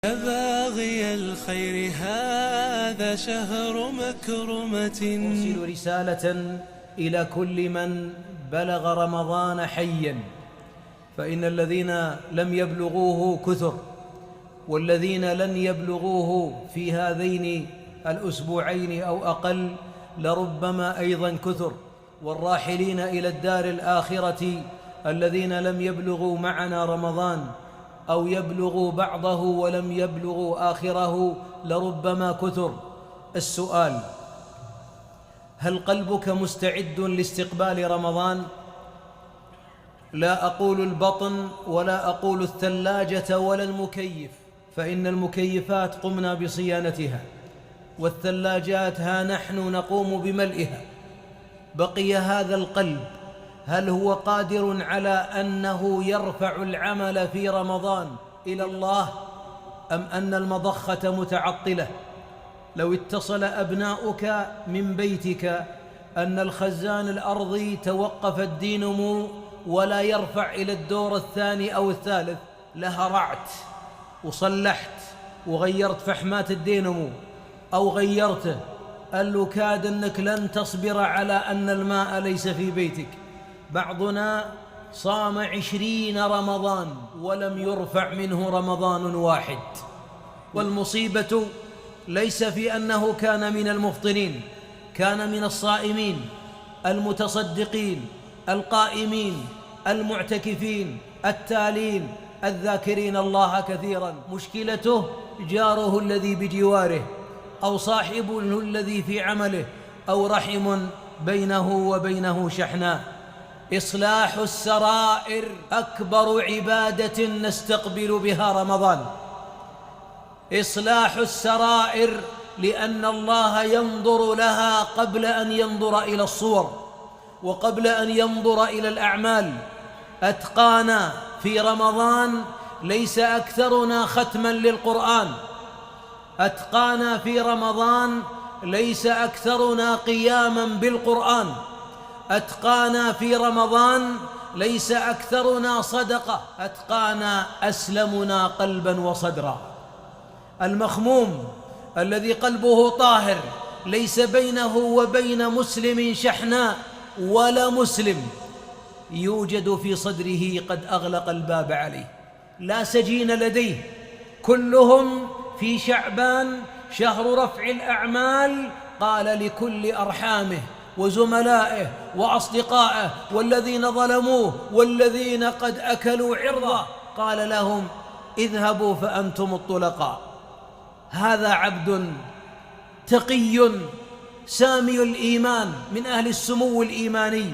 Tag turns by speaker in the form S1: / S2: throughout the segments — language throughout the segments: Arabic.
S1: يا باغي الخير هذا شهر مكرمة.
S2: أرسل رسالة إلى كل من بلغ رمضان حيا، فإن الذين لم يبلغوه كثر، والذين لن يبلغوه في هذين الأسبوعين أو أقل لربما أيضا كثر، والراحلين إلى الدار الآخرة الذين لم يبلغوا معنا رمضان أو يبلغوا بعضه ولم يبلغوا آخره لربما كثر. السؤال: هل قلبك مستعد لاستقبال رمضان؟ لا أقول البطن ولا أقول الثلاجة ولا المكيف، فإن المكيفات قمنا بصيانتها، والثلاجات ها نحن نقوم بملئها. بقي هذا القلب، هل هو قادر على أنه يرفع العمل في رمضان إلى الله، أم أن المضخة متعطلة؟ لو اتصل أبناؤك من بيتك أن الخزان الأرضي توقف الدينمو ولا يرفع إلى الدور الثاني أو الثالث، لهرعت وصلحت وغيرت فحمات الدينمو أو غيرته، قال له كاد أنك لن تصبر على أن الماء ليس في بيتك. بعضنا صام 20 رمضان ولم يرفع منه رمضان واحد، والمصيبة ليس في أنه كان من المفطرين، كان من الصائمين المتصدقين القائمين المعتكفين التالين الذاكرين الله كثيرا. مشكلته جاره الذي بجواره أو صاحبه الذي في عمله أو رحم بينه وبينه شحناء. إصلاح السرائر أكبر عبادة نستقبل بها رمضان. إصلاح السرائر، لأن الله ينظر لها قبل أن ينظر إلى الصور وقبل أن ينظر إلى الأعمال. أتقانا في رمضان ليس أكثرنا ختما للقرآن، أتقانا في رمضان ليس أكثرنا قياما بالقرآن، أتقانا في رمضان ليس أكثرنا صدقة، أتقانا أسلمنا قلبا وصدرا. المخموم الذي قلبه طاهر ليس بينه وبين مسلم شحناء ولا مسلم يوجد في صدره قد أغلق الباب عليه، لا سجين لديه. كلهم في شعبان شهر رفع الأعمال، قال لكل أرحامه وزملائه وأصدقائه والذين ظلموه والذين قد أكلوا عرضه، قال لهم: اذهبوا فأنتم الطلقاء. هذا عبد تقي سامي الإيمان من أهل السمو الإيماني.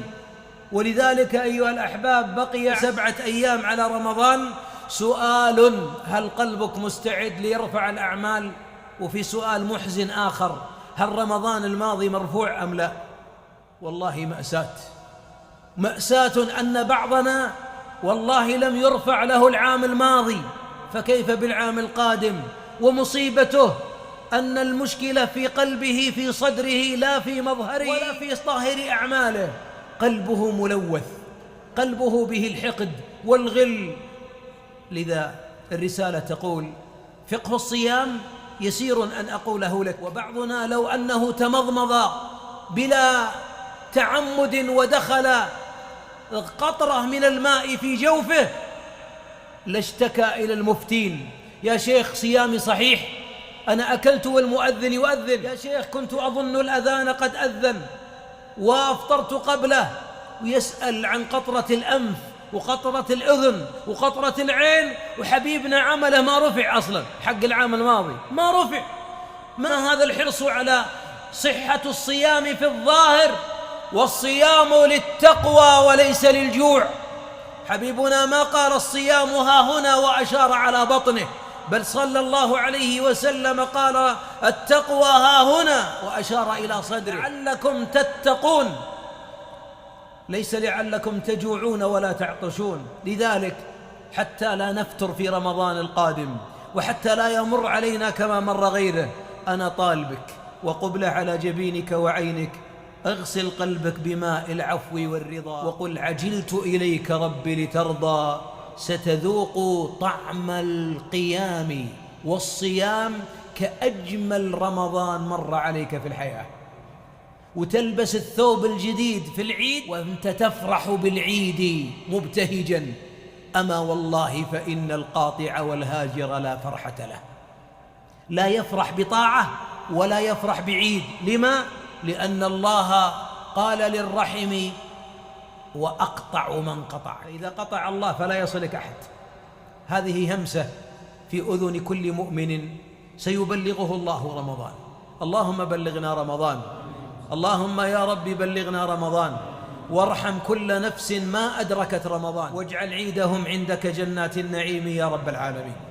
S2: ولذلك أيها الأحباب بقي 7 أيام على رمضان. سؤال: هل قلبك مستعد ليرفع الأعمال؟ وفي سؤال محزن آخر: هل رمضان الماضي مرفوع أم لا؟ والله مأساة أن بعضنا والله لم يرفع له العام الماضي، فكيف بالعام القادم؟ ومصيبته أن المشكلة في قلبه في صدره لا في مظهره ولا في ظاهر أعماله. قلبه ملوث، قلبه به الحقد والغل. لذا الرسالة تقول: فقه الصيام يسير أن أقوله لك. وبعضنا لو أنه تمضمض بلا تعمد ودخل قطرة من الماء في جوفه لاشتكى إلى المفتين: يا شيخ صيامي صحيح، أنا أكلت والمؤذن يؤذن، يا شيخ كنت أظن الأذان قد أذن وأفطرت قبله. ويسأل عن قطرة الأنف وقطرة الأذن وقطرة العين، وحبيبنا عمله ما رفع أصلا، حق العام الماضي ما رفع. ما هذا الحرص على صحة الصيام في الظاهر؟ والصيام للتقوى وليس للجوع. حبيبنا ما قال الصيام ها هنا وأشار على بطنه، بل صلى الله عليه وسلم قال التقوى ها هنا وأشار إلى صدره، لعلكم تتقون، ليس لعلكم تجوعون ولا تعطشون. لذلك حتى لا نفتر في رمضان القادم، وحتى لا يمر علينا كما مر غيره، أنا طالبك وقبلة على جبينك وعينك: اغسل قلبك بماء العفو والرضا، وقل: عجلت إليك ربي لترضى، ستذوق طعم القيام والصيام كأجمل رمضان مر عليك في الحياة، وتلبس الثوب الجديد في العيد وأنت تفرح بالعيد مبتهجا. أما والله فإن القاطع والهاجر لا فرحة له، لا يفرح بطاعة ولا يفرح بعيد. لما؟ لأن الله قال للرحم وأقطع من قطع، إذا قطع الله فلا يصلك أحد. هذه همسة في أذن كل مؤمن سيبلغه الله رمضان. اللهم بلغنا رمضان، اللهم يا رب بلغنا رمضان، وارحم كل نفس ما أدركت رمضان، واجعل عيدهم عندك جنات النعيم يا رب العالمين.